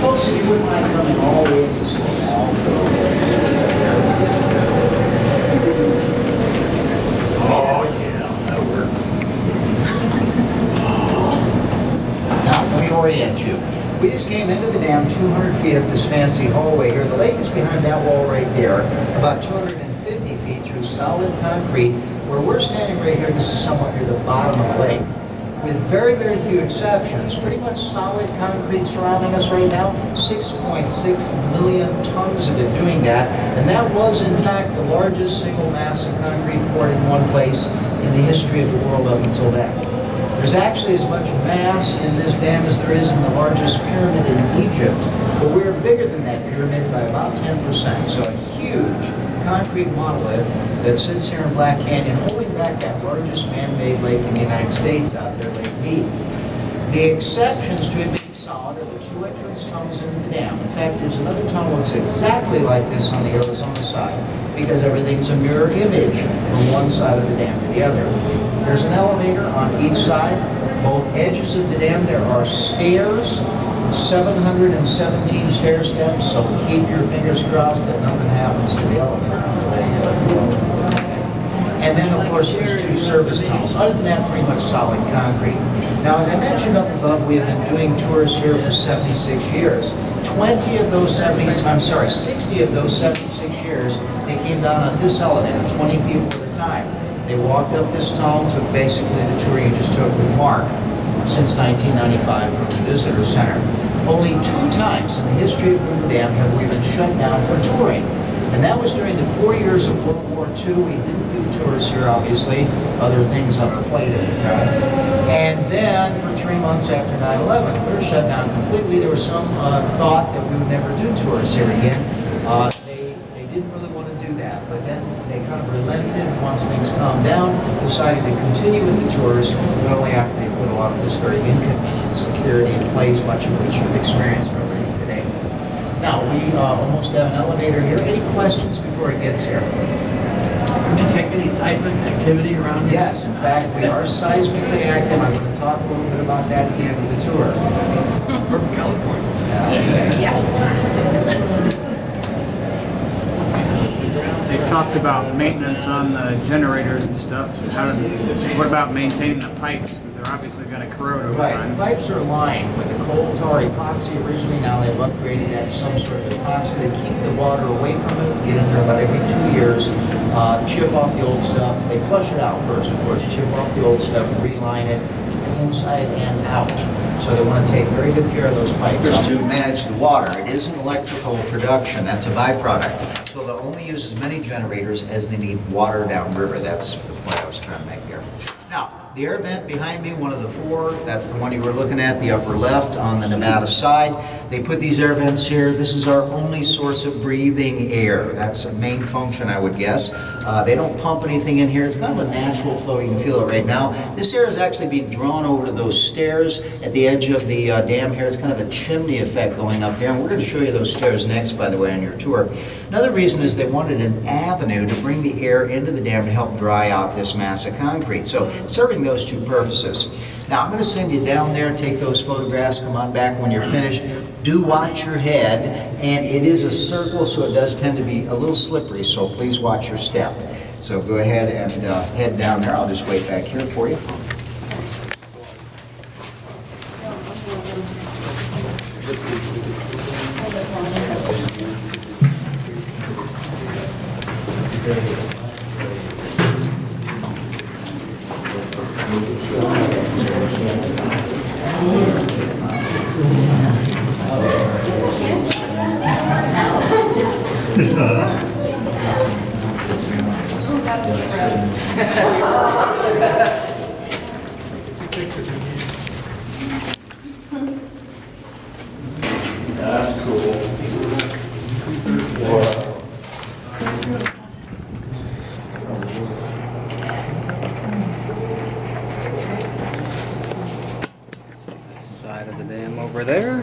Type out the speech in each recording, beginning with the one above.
Folks, if you wouldn't mind coming all the way up this little Now, let me orient you. We just came into the dam 200 feet up this fancy hallway here. The lake is behind that wall right there, about 250 feet through solid concrete. Where we're standing right here, this is somewhat near the bottom of the lake. With very, very few exceptions, pretty much solid concrete surrounding us right now, 6.6 million tons of it doing that. And that was, in fact, the largest single mass of concrete poured in one place in the history of the world up until then. There's actually as much mass in this dam as there is in the largest pyramid in Egypt, but we're bigger than that pyramid by about 10%. So a huge concrete monolith that sits here in Black Canyon, holding back that largest man-made lake in the United States out there, Lake Mead. The exceptions to it being solid are the two entrance tunnels into the dam. In fact, there's another tunnel that's exactly like this on the Arizona side, because everything's a mirror image from one side of the dam to the other. There's an elevator on each side. Both edges of the dam, there are stairs, 717 stair steps, so keep your fingers crossed that nothing happens to the elevator. And then, of course, there's two service tunnels. Other than that, pretty much solid concrete. Now, as I mentioned up above, we have been doing tours here for 76 years. 60 of those 76 years, they came down on this elevator, 20 people at a time. They walked up this tunnel, took basically the tour you just took with Mark since 1995 from the Visitor Center. Only 2 times in the history of Hoover Dam have we been shut down for touring. And that was during the 4 years of World War II. We didn't do tours here, obviously. Other things on the plate at the time. And then for 3 months after 9/11, we were shut down completely. There was some thought that we would never do tours here again. They didn't really want to do that, but then they kind of relented once things calmed down, decided to continue with the tours, not only after they put a lot of this very inconvenient security in place, much of which you've experienced already today. Now, we almost have an elevator here. Any questions before it gets here? Can you check any seismic activity around here? Yes, in fact, we are seismically active. I'm going to talk a little bit about that at the end of the tour. We're from California. So you talked about maintenance on the generators and stuff. What about maintaining the pipes? Because they're obviously going to corrode over Right, time. the pipes are lined with the coal tar epoxy originally. Now they've upgraded that to some sort of epoxy. They keep the water away from it. Get in there about every 2 years. Chip off the old stuff. They flush it out first, of course. Chip off the old stuff, reline it inside and out. So they want to take very good care of those pipes. To manage the water, it is an electrical production. That's a byproduct. So they'll only use as many generators as they need water downriver. That's the point I was trying to make there. Now, the air vent behind me, one of the 4, that's the one you were looking at, the upper left on the Nevada side. They put these air vents here. This is our only source of breathing air. That's a main function, I would guess. They don't pump anything in here. It's kind of a natural flow. You can feel it right now. This air is actually being drawn over to those stairs at the edge of the dam here. It's kind of a chimney effect going up there. And we're going to show you those stairs next, by the way, on your tour. Another reason is they wanted an avenue to bring the air into the dam to help dry out this mass of concrete. So serving those 2 purposes. Now I'm going to send you down there, take those photographs, come on back when you're finished. Do watch your head, and it is a circle, so it does tend to be a little slippery, so please watch your step. So go ahead and head down there. I'll just wait back here for you. That's cool. Wow. This side of the dam over there.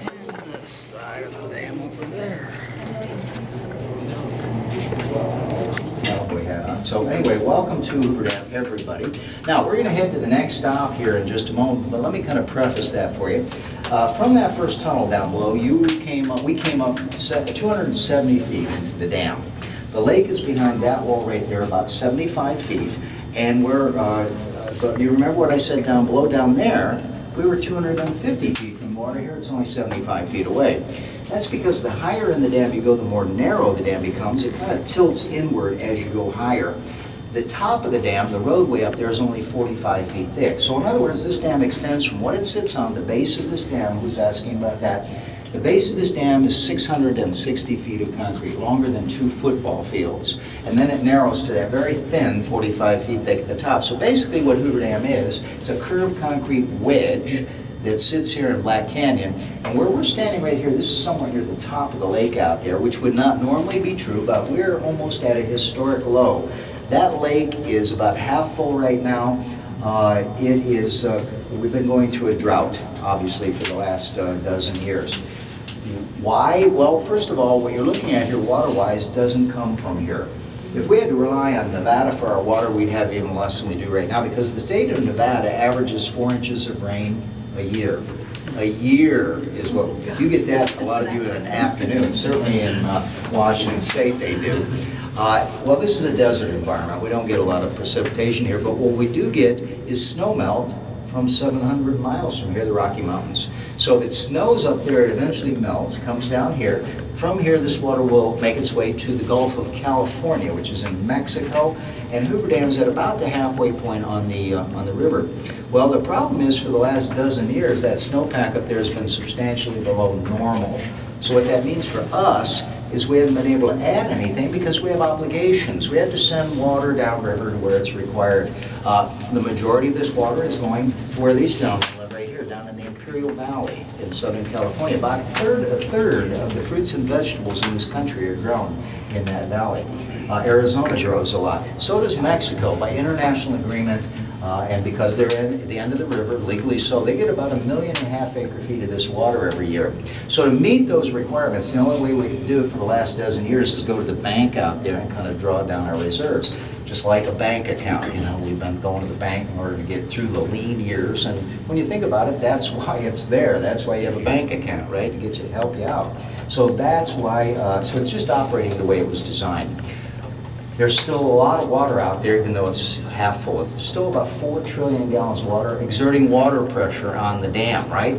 And this side of the dam over there. We had on. So anyway, welcome to Hoover Dam, everybody. Now, we're going to head to the next stop here in just a moment, but let me kind of preface that for you. From that first tunnel down below, we came up 270 feet into the dam. The lake is behind that wall right there, about 75 feet, and you remember what I said down below? Down there, we were 250 feet from water. Here it's only 75 feet away. That's because the higher in the dam you go, the more narrow the dam becomes. It kind of tilts inward as you go higher. The top of the dam, the roadway up there, is only 45 feet thick. So in other words, this dam extends from what it sits on, the base of this dam, who's asking about that, the base of this dam is 660 feet of concrete, longer than 2 football fields. And then it narrows to that very thin 45 feet thick at the top. So basically what Hoover Dam is, it's a curved concrete wedge that sits here in Black Canyon. And where we're standing right here, this is somewhere near the top of the lake out there, which would not normally be true, but we're almost at a historic low. That lake is about half full right now. We've been going through a drought, obviously, for the last dozen years. Why? Well, first of all, what you're looking at here water-wise doesn't come from here. If we had to rely on Nevada for our water, we'd have even less than we do right now, because the state of Nevada averages 4 inches of rain a year. A year is what, you get that, a lot of you in an afternoon, certainly in Washington State they do. Well, this is a desert environment. We don't get a lot of precipitation here, but what we do get is snow melt from 700 miles from here, the Rocky Mountains. So if it snows up there, it eventually melts, comes down here. From here, this water will make its way to the Gulf of California, which is in Mexico, and Hoover Dam is at about the halfway point on the river. Well, the problem is, for the last dozen years, that snowpack up there has been substantially below normal. So what that means for us is we haven't been able to add anything because we have obligations. We have to send water downriver to where it's required. The majority of this water is going to where these gentlemen live right here, down in the Imperial Valley in Southern California. About a third of the fruits and vegetables in this country are grown in that valley. Arizona grows a lot. So does Mexico by international agreement. And because they're at the end of the river, legally so, they get about 1.5 million acre-feet of this water every year. So to meet those requirements, the only way we can do it for the last dozen years is go to the bank out there and kind of draw down our reserves. Just like a bank account, you know, we've been going to the bank in order to get through the lean years, and when you think about it, that's why it's there. That's why you have a bank account, right, to get you, help you out. So that's why, so it's just operating the way it was designed. There's still a lot of water out there, even though it's half full. It's still about 4 trillion gallons of water, exerting water pressure on the dam, right?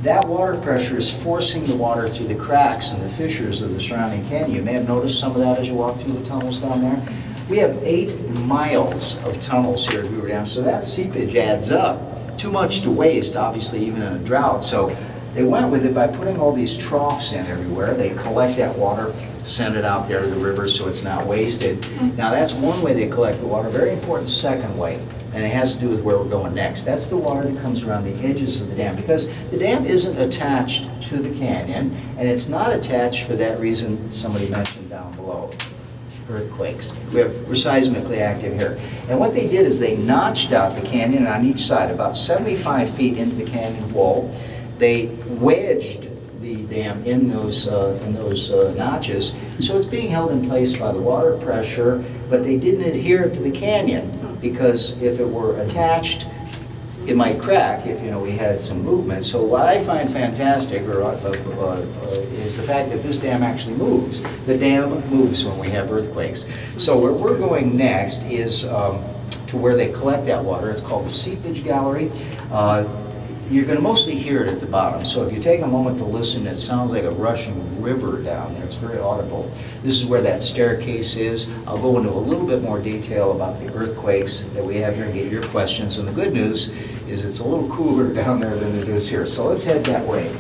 That water pressure is forcing the water through the cracks and the fissures of the surrounding canyon. You may have noticed some of that as you walk through the tunnels down there. We have 8 miles of tunnels here at Hoover Dam, so that seepage adds up. Too much to waste, obviously, even in a drought. So they went with it by putting all these troughs in everywhere. They collect that water, send it out there to the river so it's not wasted. Now that's one way they collect the water. Very important second way, and it has to do with where we're going next. That's the water that comes around the edges of the dam, because the dam isn't attached to the canyon, and it's not attached for that reason somebody mentioned down below. Earthquakes. We're seismically active here. And what they did is they notched out the canyon on each side, about 75 feet into the canyon wall. They wedged the dam in those notches, so it's being held in place by the water pressure, but they didn't adhere to the canyon, because if it were attached, it might crack if, you know, we had some movement. So what I find fantastic is the fact that this dam actually moves. The dam moves when we have earthquakes. So where we're going next is to where they collect that water. It's called the seepage gallery. you're going to mostly hear it at the bottom. So if you take a moment to listen, it sounds like a rushing river down there. It's very audible. This is where that staircase is. I'll go into a little bit more detail about the earthquakes that we have here and get your questions. And the good news is it's a little cooler down there than it is here. So let's head that way.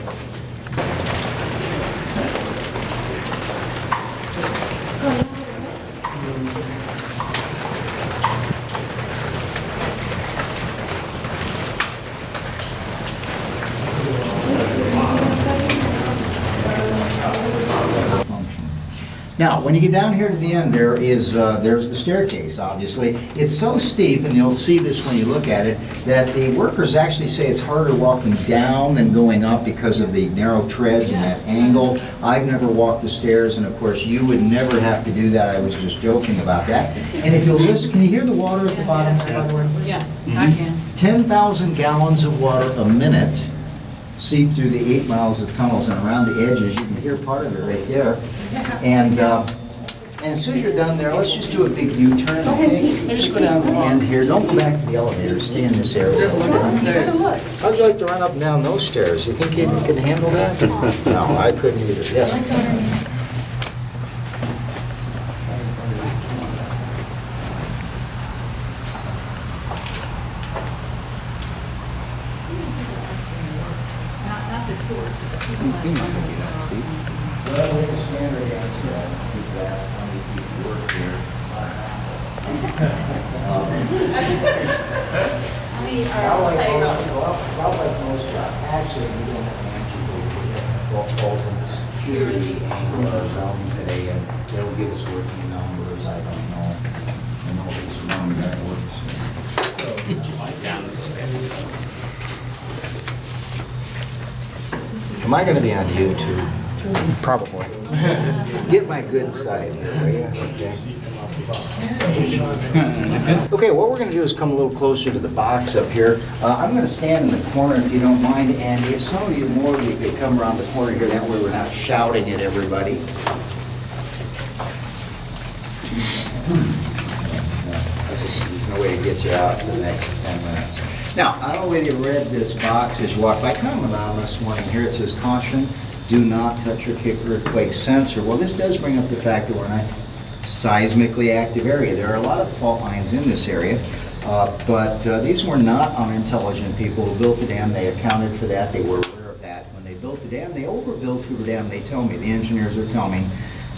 Now, when you get down here to the end, there's the staircase, obviously. It's so steep, and you'll see this when you look at it, that the workers actually say it's harder walking down than going up because of the narrow treads and that angle. I've never walked the stairs, and of course, you would never have to do that. I was just joking about that. And if you'll listen, can you hear the water at the bottom there, by the way? Yeah, I can. 10,000 gallons of water a minute seep through the 8 miles of tunnels, and around the edges, you can hear part of it right there. And as soon as you're done there, let's just do a big U-turn, okay? And just go down the end here. Don't go back to the elevator. Stay in this area. Just look at the stairs. How'd you like to run up and down those stairs? You think you can handle that? No, I couldn't either. Yes. Not the tour. Doesn't seem like it'd be that steep. Well, we have a standard answer. I don't think you asked how many people work here. Like most jobs, actually, we don't have an answer to what falls under security angle or zoning today, and they'll give us working numbers. I don't know. I know it's wrong, that works. Down the stairs. Am I going to be on YouTube? Probably. Get my good side here, will you? Okay. Okay, what we're going to do is come a little closer to the box up here. I'm going to stand in the corner if you don't mind, and if some of you more of you could come around the corner here, that way we're not shouting at everybody. There's no way to get you out in the next 10 minutes. Now, I don't know whether you read this box as you walk by. Kind of anonymous one here. It says, caution, do not touch or kick earthquake sensor. Well, this does bring up the fact that we're in a seismically active area. There are a lot of fault lines in this area, but these were not unintelligent people who built the dam. They accounted for that. They were aware of that. When they built the dam, they overbuilt Hoover Dam. They tell me, the engineers are telling me,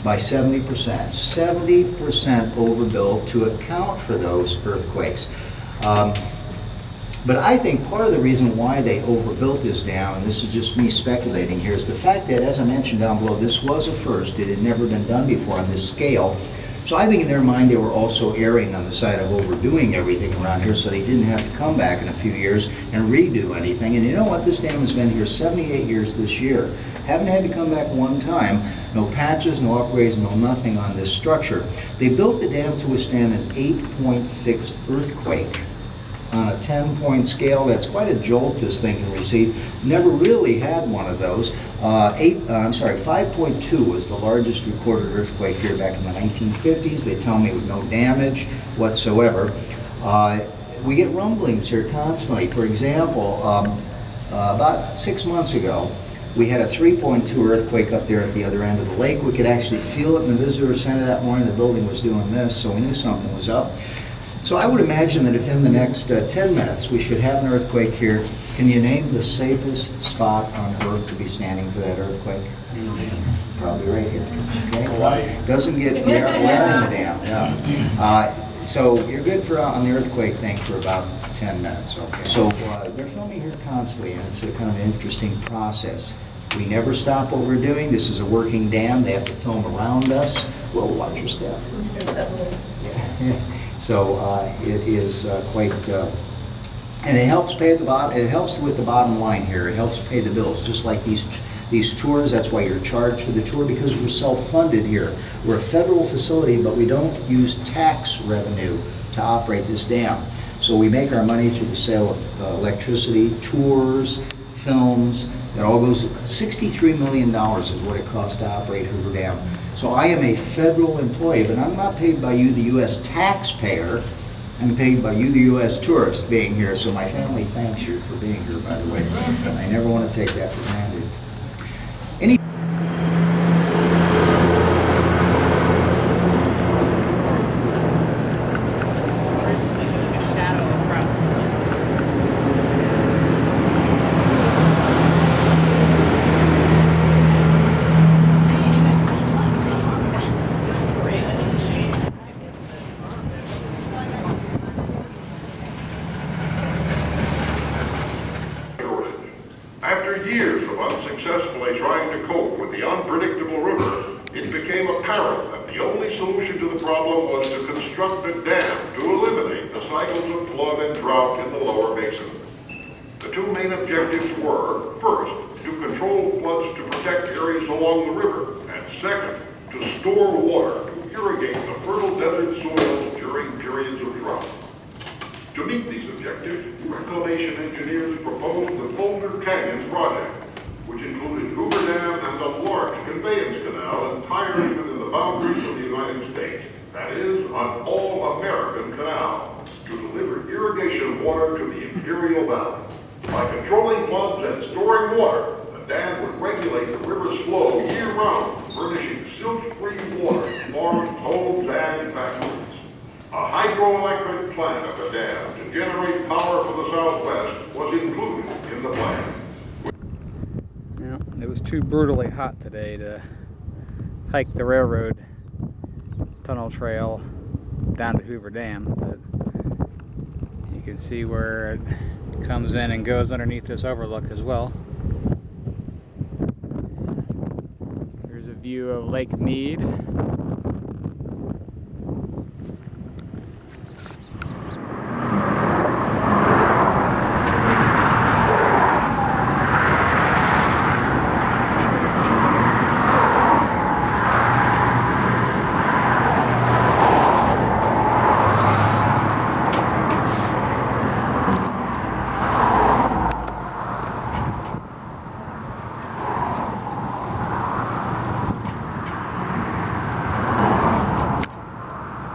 by 70%. 70% overbuilt to account for those earthquakes. But I think part of the reason why they overbuilt this dam, and this is just me speculating here, is the fact that, as I mentioned down below, this was a first. It had never been done before on this scale. So I think in their mind they were also erring on the side of overdoing everything around here, so they didn't have to come back in a few years and redo anything. And you know what? This dam has been here 78 years this year. Haven't had to come back one time. No patches, no upgrades, no nothing on this structure. They built the dam to withstand an 8.6 earthquake. On a 10-point scale, that's quite a jolt this thing can receive. Never really had one of those. 5.2 was the largest recorded earthquake here back in the 1950s. They tell me with no damage whatsoever. We get rumblings here constantly. For example, about 6 months ago, we had a 3.2 earthquake up there at the other end of the lake. We could actually feel it in the visitor center that morning. The building was doing this, so we knew something was up. So I would imagine that if in the next 10 minutes we should have an earthquake here, can you name the safest spot on Earth to be standing for that earthquake? Probably right here. Okay. Doesn't get where in the dam. Yeah. So you're good for on the earthquake thing for about 10 minutes. Okay. So they're filming here constantly, and it's a kind of an interesting process. We never stop what we're doing. This is a working dam. They have to film around us. Well, watch your step. Yeah. So it is quite, and it helps pay the bottom. It helps with the bottom line here. It helps pay the bills, just like these tours. That's why you're charged for the tour, because we're self-funded here. We're a federal facility, but we don't use tax revenue to operate this dam. So we make our money through the sale of electricity, tours, films. It all goes. $63 million is what it costs to operate Hoover Dam. So I am a federal employee, but I'm not paid by you, the U.S. taxpayer, I'm paid by you, the U.S. tourists, being here, so my family thanks you for being here, by the way. I never want to take that for granted. Any After years of unsuccessfully trying to cope with the unpredictable river, it became apparent that the only solution to the problem was to construct a dam to eliminate the cycles of flood and drought in the lower basin. The two main objectives were, first, to control floods to protect areas along the river, and second, to store water to irrigate the fertile desert soils during periods of drought. To meet these objectives, reclamation engineers proposed the Boulder Canyon project, which included Hoover Dam and a large conveyance canal entirely within the boundaries of the United States, that is, an all-American canal, to deliver irrigation water to the Imperial Valley. By controlling floods and storing water, the dam would regulate the river's flow year-round, furnishing silt-free water to farms, homes, and factories. A hydroelectric plant at the dam to generate power for the Southwest was included in the plan. Yeah, it was too brutally hot today to hike the railroad tunnel trail down to Hoover Dam, but you can see where it comes in and goes underneath this overlook as well. Here's a view of Lake Mead.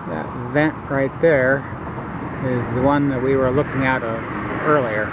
That vent right there is the one that we were looking out of earlier.